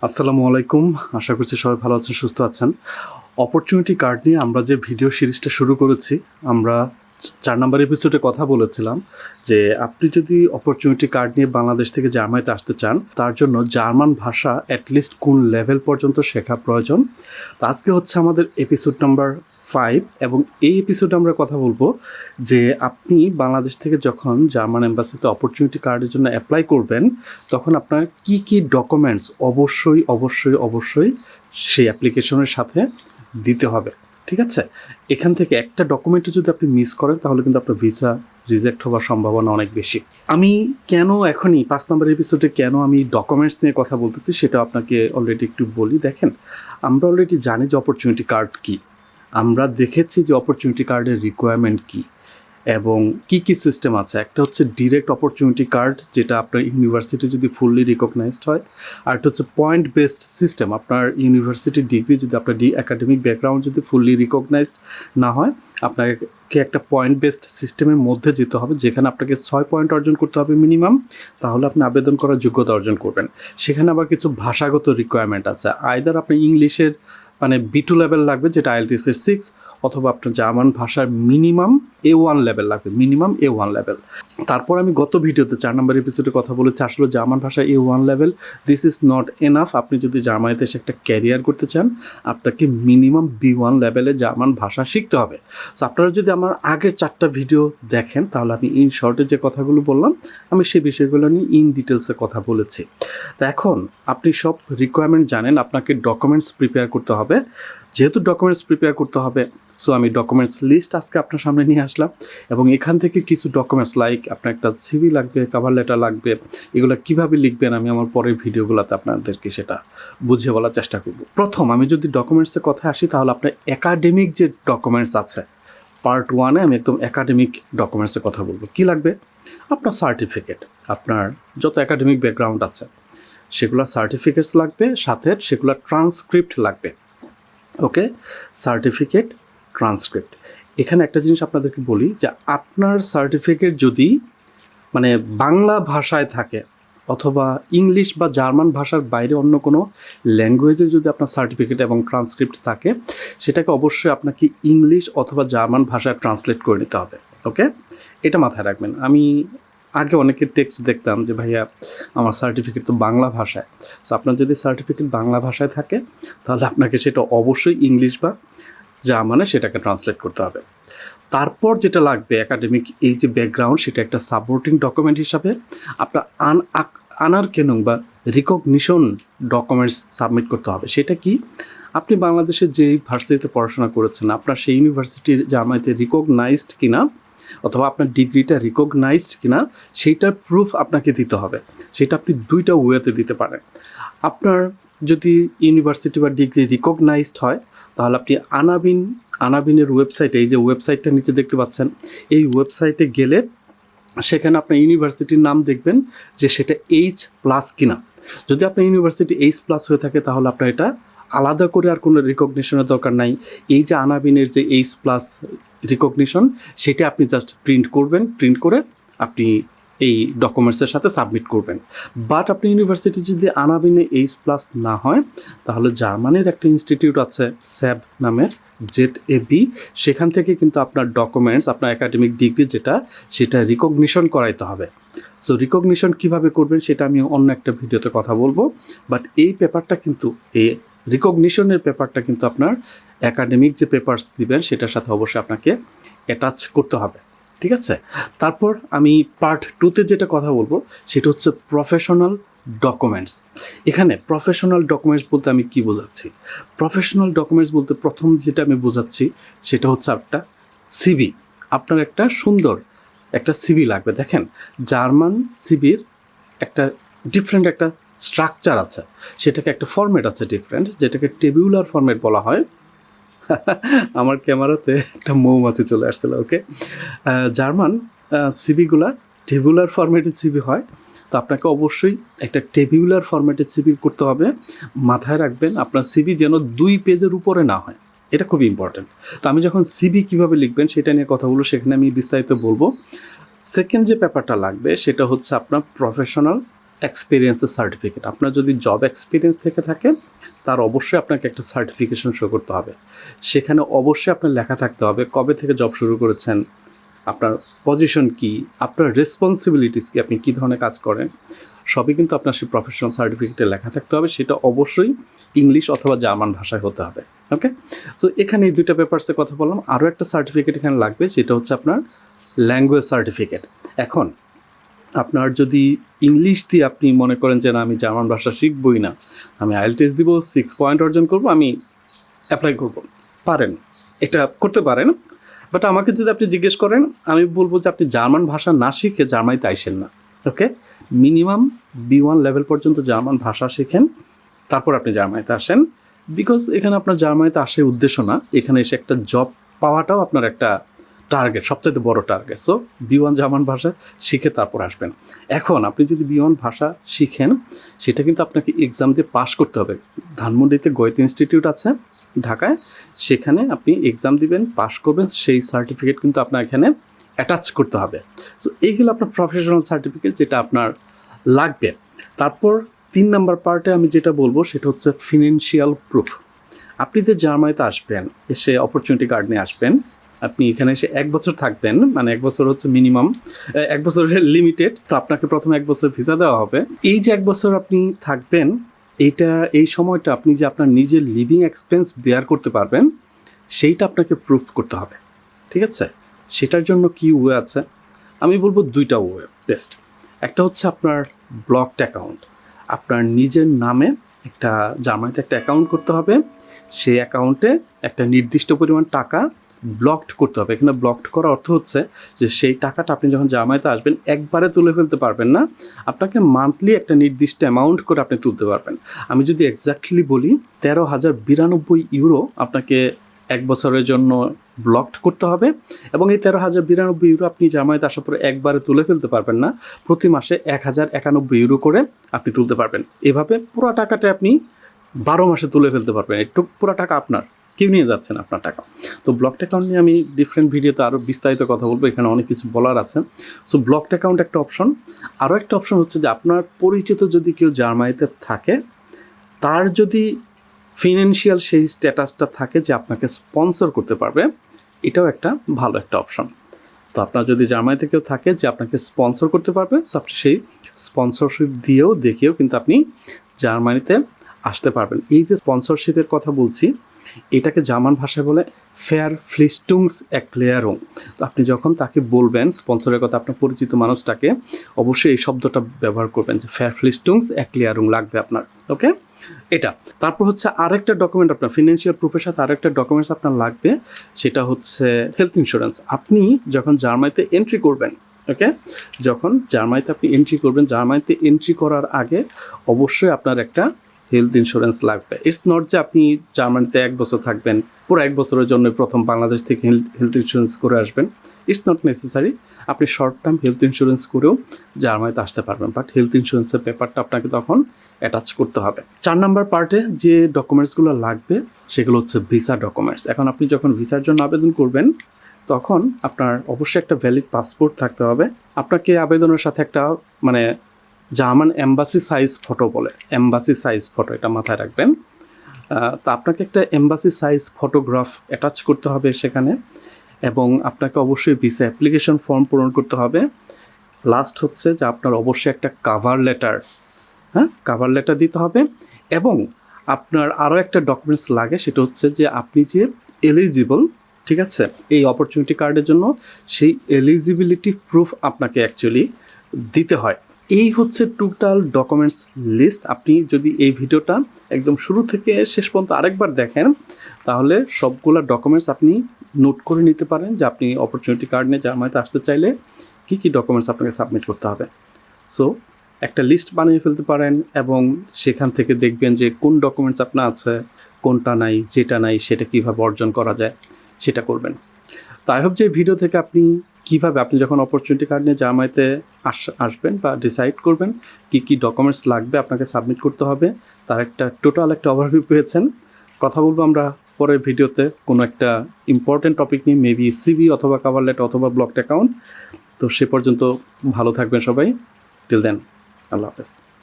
আসসালামু আলাইকুম। আশা করছি সবাই ভালো আছেন, সুস্থ আছেন। অপরচুনিটি কার্ড নিয়ে আমরা যে ভিডিও সিরিজটা শুরু করেছি, আমরা ৪ নাম্বার এপিসোডে কথা বলেছিলাম যে আপনি যদি অপরচুনিটি কার্ড নিয়ে বাংলাদেশ থেকে জার্মানিতে আসতে চান, তার জন্য জার্মান ভাষা অ্যাটলিস্ট কোন লেভেল পর্যন্ত শেখা প্রয়োজন। তো আজকে হচ্ছে আমাদের এপিসোড নাম্বার 5 এবং এই এপিসোডে আমরা কথা বলবো যে আপনি বাংলাদেশ থেকে যখন জার্মান এম্বাসিতে অপরচুনিটি কার্ডের জন্য অ্যাপ্লাই করবেন, তখন আপনার কি কি ডকুমেন্টস অবশ্যই সেই অ্যাপ্লিকেশনের সাথে দিতে হবে। ঠিক আছে, এখান থেকে একটা ডকুমেন্টও যদি আপনি মিস করেন তাহলে কিন্তু আপনার ভিসা রিজেক্ট হওয়ার সম্ভাবনা অনেক বেশি। আমি কেন এখনই 5 নম্বর এপিসোডে কেন আমি ডকুমেন্টস নিয়ে কথা বলতেছি সেটা আপনাকে অলরেডি একটু বলি। দেখেন, আমরা অলরেডি জানি যে অপরচুনিটি কার্ড কী, আমরা দেখেছি যে অপরচুনিটি কার্ডের রিকোয়ারমেন্ট কী এবং কি কি সিস্টেম আছে। একটা হচ্ছে ডিরেক্ট অপরচুনিটি কার্ড, যেটা আপনার ইউনিভার্সিটি যদি ফুললি রিকগনাইজড হয়। আর একটা হচ্ছে পয়েন্ট বেসড সিস্টেম, আপনার ইউনিভার্সিটি ডিগ্রি যদি আপনার একাডেমিক ব্যাকগ্রাউন্ড যদি ফুললি রিকগনাইজড না হয়, আপনাকে একটা পয়েন্ট বেসড সিস্টেমের মধ্যে যেতে হবে, যেখানে আপনাকে 6 পয়েন্ট অর্জন করতে হবে মিনিমাম, তাহলে আপনি আবেদন করার যোগ্যতা অর্জন করবেন। সেখানে আবার কিছু ভাষাগত রিকোয়ারমেন্ট আছে, আইদার আপনি ইংলিশের B2 লেভেল লাগবে, যেটা IELTS-এর 6, অথবা আপনার জার্মান ভাষার মিনিমাম A1 লেভেল লাগবে, মিনিমাম A1 লেভেল। তারপর আমি গত ভিডিওতে 4 নম্বর এপিসোডে কথা বলেছি, আসলে জার্মান ভাষা A1 level this is not enough. আপনি যদি জার্মানিতে এসে একটা ক্যারিয়ার করতে চান, আপনাকে মিনিমাম B1 লেভেলে জার্মান ভাষা শিখতে হবে। সো আপনারা যদি আমার আগের 4টা ভিডিও দেখেন, তাহলে আমি ইন শর্টে যে কথাগুলো বললাম, আমি সেই বিষয়গুলো নিয়ে ইন ডিটেলসে কথা বলেছি। তো এখন আপনি সব রিকোয়ারমেন্ট জানেন, আপনাকে ডকুমেন্টস প্রিপেয়ার করতে হবে। যেহেতু ডকুমেন্টস প্রিপেয়ার করতে হবে, সো আমি ডকুমেন্টস লিস্ট আজকে আপনার সামনে নিয়ে আসলাম, এবং এখান থেকে কিছু ডকুমেন্টস লাইক আপনার একটা সিভি লাগবে, কভার লেটার লাগবে, এগুলো কীভাবে লিখবেন আমি আমার পরের ভিডিওগুলোতে আপনাদেরকে সেটা বুঝিয়ে বলার চেষ্টা করব। প্রথম আমি যদি ডকুমেন্টসের কথা আসি, তাহলে আপনার একাডেমিক যে ডকুমেন্টস আছে, পার্ট 1-এ আমি একদম একাডেমিক ডকুমেন্টসের কথা বলবো। কী লাগবে? আপনার সার্টিফিকেট, আপনার যত একাডেমিক ব্যাকগ্রাউন্ড আছে সেগুলোর সার্টিফিকেটস লাগবে, সাথে সেগুলোর ট্রান্সক্রিপ্ট লাগবে। ওকে, সার্টিফিকেট, ট্রান্সক্রিপ্ট। এখানে একটা জিনিস আপনাদেরকে বলি যে আপনার সার্টিফিকেট যদি বাংলা ভাষায় থাকে, অথবা ইংলিশ বা জার্মান ভাষার বাইরে অন্য কোনো ল্যাঙ্গুয়েজে যদি আপনার সার্টিফিকেট এবং ট্রান্সক্রিপ্ট থাকে, সেটাকে অবশ্যই আপনাকে ইংলিশ অথবা জার্মান ভাষায় ট্রান্সলেট করে নিতে হবে। ওকে, এটা মাথায় রাখবেন। আমি আগে অনেকের টেক্সট দেখতাম যে ভাইয়া আমার সার্টিফিকেট তো বাংলা ভাষায়। সো আপনার যদি সার্টিফিকেট বাংলা ভাষায় থাকে, তাহলে আপনাকে সেটা অবশ্যই ইংলিশ বা জার্মানে সেটাকে ট্রান্সলেট করতে হবে। তারপর যেটা লাগবে একাডেমিক এই যে ব্যাকগ্রাউন্ড, সেটা একটা সাপোর্টিং ডকুমেন্ট হিসাবে আপনার আনারকেনং বা রিকগনিশন ডকুমেন্টস সাবমিট করতে হবে। সেটা কি? আপনি বাংলাদেশে যে ভার্সিটিতে পড়াশোনা করেছেন, আপনার সেই ইউনিভার্সিটির জার্মানিতে রিকগনাইজড কিনা, অথবা আপনার ডিগ্রিটা রিকগনাইজড কিনা, সেইটার প্রুফ আপনাকে দিতে হবে। সেটা আপনি 2টা ওয়েতে দিতে পারেন। আপনার যদি ইউনিভার্সিটি বা ডিগ্রি রিকগনাইজড হয়, তাহলে আপনি আনাবিনের ওয়েবসাইটে, এই যে ওয়েবসাইটটা নিচে দেখতে পাচ্ছেন, এই ওয়েবসাইটে গেলে সেখানে আপনার ইউনিভার্সিটির নাম দেখবেন যে সেটা H+ কিনা। যদি আপনার ইউনিভার্সিটি H+ হয়ে থাকে, তাহলে আপনার এটা আলাদা করে আর কোনো রিকগনিশনের দরকার নাই। এই যে আনাবিনের যে H+ রিকগনিশন, সেটা আপনি জাস্ট প্রিন্ট করবেন, প্রিন্ট করে আপনি এই ডকুমেন্টসের সাথে সাবমিট করবেন। বাট আপনি ইউনিভার্সিটি যদি আনাবিনে H+ না হয়, তাহলে জার্মানির একটা ইনস্টিটিউট আছে SAB নামের, ZAB, সেখান থেকে কিন্তু আপনার ডকুমেন্টস, আপনার একাডেমিক ডিগ্রি যেটা, সেটা রিকগনিশন করাইতে হবে। সো রিকগনিশন কীভাবে করবেন সেটা আমি অন্য একটা ভিডিওতে কথা বলবো। বাট এই পেপারটা কিন্তু, এই রিকগনিশনের পেপারটা কিন্তু আপনার একাডেমিক যে পেপারস দিবেন সেটার সাথে অবশ্যই আপনাকে অ্যাটাচ করতে হবে। ঠিক আছে, তারপর আমি পার্ট 2-তে যেটা কথা বলবো সেটা হচ্ছে প্রফেশনাল ডকুমেন্টস। এখানে প্রফেশনাল ডকুমেন্টস বলতে আমি কি বোঝাচ্ছি? প্রফেশনাল ডকুমেন্টস বলতে প্রথম যেটা আমি বোঝাচ্ছি সেটা হচ্ছে একটা সিভি। আপনার একটা সুন্দর একটা সিভি লাগবে। দেখেন, জার্মান সিভির একটা ডিফারেন্ট একটা স্ট্রাকচার আছে, সেটাকে একটা ফরম্যাট আছে ডিফারেন্ট, যেটাকে টেবিউলার ফরম্যাট বলা হয়। আমার ক্যামেরাতে একটা মৌমাছি চলে আসছিল। ওকে, জার্মান সিভিগুলা টেবিউলার ফরম্যাটের সিভি হয়। তো আপনাকে অবশ্যই একটা টেবিউলার ফরম্যাটের সিভি করতে হবে। মাথায় রাখবেন আপনার সিভি যেন 2 পেজের উপরে না হয়, এটা খুবই ইম্পর্ট্যান্ট। তো আমি যখন সিভি কীভাবে লিখবেন সেটা নিয়ে কথা বলবো, সেখানে আমি বিস্তারিত বলবো। সেকেন্ড যে পেপারটা লাগবে সেটা হচ্ছে আপনার প্রফেশনাল এক্সপিরিয়েন্সের সার্টিফিকেট। আপনার যদি জব এক্সপিরিয়েন্স থেকে থাকে তার অবশ্যই আপনাকে একটা সার্টিফিকেশন শো করতে হবে। সেখানে অবশ্যই আপনার লেখা থাকতে হবে কবে থেকে জব শুরু করেছেন, আপনার পজিশন কী, আপনার রেসপন্সিবিলিটিস কী, আপনি কী ধরনের কাজ করেন, সবই কিন্তু আপনার সেই প্রফেশনাল সার্টিফিকেটে লেখা থাকতে হবে। সেটা অবশ্যই ইংলিশ অথবা জার্মান ভাষায় হতে হবে। ওকে, সো এখানে এই দুইটা পেপারসের কথা বললাম। আরও একটা সার্টিফিকেট এখানে লাগবে, সেটা হচ্ছে আপনার ল্যাঙ্গুয়েজ সার্টিফিকেট। এখন আপনার যদি ইংলিশ দিয়ে আপনি মনে করেন যে না আমি জার্মান ভাষা শিখবই না, আমি আইএলটিএস দিব, 6 পয়েন্ট অর্জন করব, আমি অ্যাপ্লাই করব, পারেন, এটা করতে পারেন। বাট আমাকে যদি আপনি জিজ্ঞেস করেন, আমি বলবো যে আপনি জার্মান ভাষা না শিখে জার্মানিতে আইসেন না। ওকে, মিনিমাম B1 লেভেল পর্যন্ত জার্মান ভাষা শিখেন, তারপর আপনি জার্মানিতে আসেন। বিকজ এখানে আপনার জার্মানিতে আসার উদ্দেশ্য না, এখানে এসে একটা জব পাওয়াটাও আপনার একটা টার্গেট, সবচেয়ে বড় টার্গেট। সো B1 জার্মান ভাষা শিখে তারপর আসবেন। এখন আপনি যদি B1 ভাষা শিখেন, সেটা কিন্তু আপনাকে এক্সাম দিয়ে পাস করতে হবে। ধানমন্ডিতে গোয়েতে ইনস্টিটিউট আছে ঢাকায়, সেখানে আপনি এক্সাম দিবেন, পাস করবেন, সেই সার্টিফিকেট কিন্তু আপনার এখানে অ্যাটাচ করতে হবে। সো এইগুলো আপনার প্রফেশনাল সার্টিফিকেট, যেটা আপনার লাগবে। তারপর 3 নাম্বার পার্টে আমি যেটা বলবো সেটা হচ্ছে ফিনান্সিয়াল প্রুফ। আপনি যে জার্মানিতে আসবেন, এসে অপরচুনিটি কার্ড নিয়ে আসবেন, আপনি এখানে এসে 1 বছর থাকবেন, মানে 1 বছর হচ্ছে মিনিমাম, 1 বছরের লিমিটেড। তো আপনাকে প্রথমে 1 বছর ভিসা দেওয়া হবে। এই যে 1 বছর আপনি থাকবেন, এই সময়টা আপনি যে আপনার নিজের লিভিং এক্সপেন্স বেয়ার করতে পারবেন, সেইটা আপনাকে প্রুফ করতে হবে। ঠিক আছে, সেটার জন্য কি ওয়ে আছে, আমি বলবো 2টা ওয়ে বেস্ট। একটা হচ্ছে আপনার ব্লকড অ্যাকাউন্ট। আপনার নিজের নামে একটা জার্মানিতে একটা অ্যাকাউন্ট করতে হবে, সেই অ্যাকাউন্টে একটা নির্দিষ্ট পরিমাণ টাকা ব্লকড করতে হবে। এখানে ব্লকড করার অর্থ হচ্ছে যে সেই টাকাটা আপনি যখন জার্মানিতে আসবেন একবারে তুলে ফেলতে পারবেন না, আপনাকে মান্থলি একটা নির্দিষ্ট অ্যামাউন্ট করে আপনি তুলতে পারবেন। আমি যদি এক্স্যাক্টলি বলি, 13,092 ইউরো আপনাকে 1 বছরের জন্য ব্লকড করতে হবে। এবং এই 13,092 ইউরো আপনি জার্মানিতে আসার পরে একবারে তুলে ফেলতে পারবেন না, প্রতি মাসে 1,091 ইউরো করে আপনি তুলতে পারবেন। এভাবে পুরো টাকাটা আপনি 12 মাসে তুলে ফেলতে পারবেন। একটু পুরো টাকা আপনার, কেউ নিয়ে যাচ্ছেন আপনার টাকা। তো ব্লকড অ্যাকাউন্ট নিয়ে আমি ডিফারেন্ট ভিডিওতে আরও বিস্তারিত কথা বলবো, এখানে অনেক কিছু বলার আছে। সো ব্লকড অ্যাকাউন্ট একটা অপশন। আরও একটা অপশন হচ্ছে যে আপনার পরিচিত যদি কেউ জার্মানিতে থাকে, তার যদি ফিনান্সিয়াল সেই স্ট্যাটাসটা থাকে যে আপনাকে স্পন্সর করতে পারবে, এটাও একটা ভালো একটা অপশন। তো আপনার যদি জার্মানিতে কেউ থাকে যে আপনাকে স্পন্সর করতে পারবে, সো আপনি সেই স্পন্সরশিপ দিয়েও দেখেও কিন্তু আপনি জার্মানিতে আসতে পারবেন। এই যে স্পন্সরশিপের কথা বলছি, এটাকে জার্মান ভাষায় বলে ফেয়ার ফ্লিস্টুংস এক্লেয়ারুং। তো আপনি যখন তাকে বলবেন স্পন্সরের কথা, আপনার পরিচিত মানুষটাকে, অবশ্যই এই শব্দটা ব্যবহার করবেন যে ফেয়ার ফ্লিস্টুংস এক্লেয়ারুং লাগবে আপনার। ওকে, এটা। তারপর হচ্ছে আরেকটা ডকুমেন্ট, আপনার ফিনান্সিয়াল প্রুফের সাথে আরেকটা ডকুমেন্টস আপনার লাগবে, সেটা হচ্ছে হেলথ ইন্স্যুরেন্স। আপনি যখন জার্মানিতে এন্ট্রি করবেন, ওকে, যখন জার্মানিতে আপনি এন্ট্রি করবেন, জার্মানিতে এন্ট্রি করার আগে অবশ্যই আপনার একটা হেলথ ইন্স্যুরেন্স লাগবে। ইটস নট যে আপনি জার্মানিতে 1 বছর থাকবেন, পুরো 1 বছরের জন্য প্রথম বাংলাদেশ থেকে হেলথ ইন্স্যুরেন্স করে আসবেন। It's not necessary. আপনি শর্ট টার্ম হেলথ ইন্স্যুরেন্স করেও জার্মানিতে আসতে পারবেন, বাট হেলথ ইন্স্যুরেন্সের পেপারটা আপনাকে তখন অ্যাটাচ করতে হবে। 4 নাম্বার পার্টে যে ডকুমেন্টসগুলো লাগবে সেগুলো হচ্ছে ভিসা ডকুমেন্টস। এখন আপনি যখন ভিসার জন্য আবেদন করবেন, তখন আপনার অবশ্যই একটা ভ্যালিড পাসপোর্ট থাকতে হবে। আপনাকে আবেদনের সাথে একটা মানে জার্মান এম্বাসি সাইজ ফটো বলে, এম্বাসি সাইজ ফটো, এটা মাথায় রাখবেন। তো আপনাকে একটা এম্বাসি সাইজ ফটোগ্রাফ অ্যাটাচ করতে হবে সেখানে, এবং আপনাকে অবশ্যই ভিসা অ্যাপ্লিকেশন ফর্ম পূরণ করতে হবে। লাস্ট হচ্ছে যে আপনার অবশ্যই একটা কাভার লেটার, কাভার লেটার দিতে হবে। এবং আপনার আরও একটা ডকুমেন্টস লাগে, সেটা হচ্ছে যে আপনি যে এলিজিবল, ঠিক আছে, এই অপরচুনিটি কার্ডের জন্য, সেই এলিজিবিলিটি প্রুফ আপনাকে অ্যাকচুয়ালি দিতে হয়। এই হচ্ছে টোটাল ডকুমেন্টস লিস্ট। আপনি যদি এই ভিডিওটা একদম শুরু থেকে শেষ পর্যন্ত আরেকবার দেখেন, তাহলে সবগুলো ডকুমেন্টস আপনি নোট করে নিতে পারেন যে আপনি অপরচুনিটি কার্ড নিয়ে জার্মানিতে আসতে চাইলে কী কী ডকুমেন্টস আপনাকে সাবমিট করতে হবে। সো একটা লিস্ট বানিয়ে ফেলতে পারেন, এবং সেখান থেকে দেখবেন যে কোন ডকুমেন্টস আপনার আছে, কোনটা নাই, যেটা নাই সেটা কীভাবে অর্জন করা যায় সেটা করবেন। তো আই হোপ যে ভিডিও থেকে আপনি কীভাবে, আপনি যখন অপরচুনিটি কার্ড নিয়ে জার্মানিতে আসবেন বা ডিসাইড করবেন কী কী ডকুমেন্টস লাগবে আপনাকে সাবমিট করতে হবে, তার একটা টোটাল একটা ওভারভিউ পেয়েছেন। কথা বলবো আমরা পরের ভিডিওতে কোনো একটা ইম্পর্টেন্ট টপিক নিয়ে, মেবি সিভি অথবা কভার লেটার অথবা ব্লকড অ্যাকাউন্ট। তো সে পর্যন্ত ভালো থাকবেন সবাই। টিল দেন, আল্লাহ হাফেজ।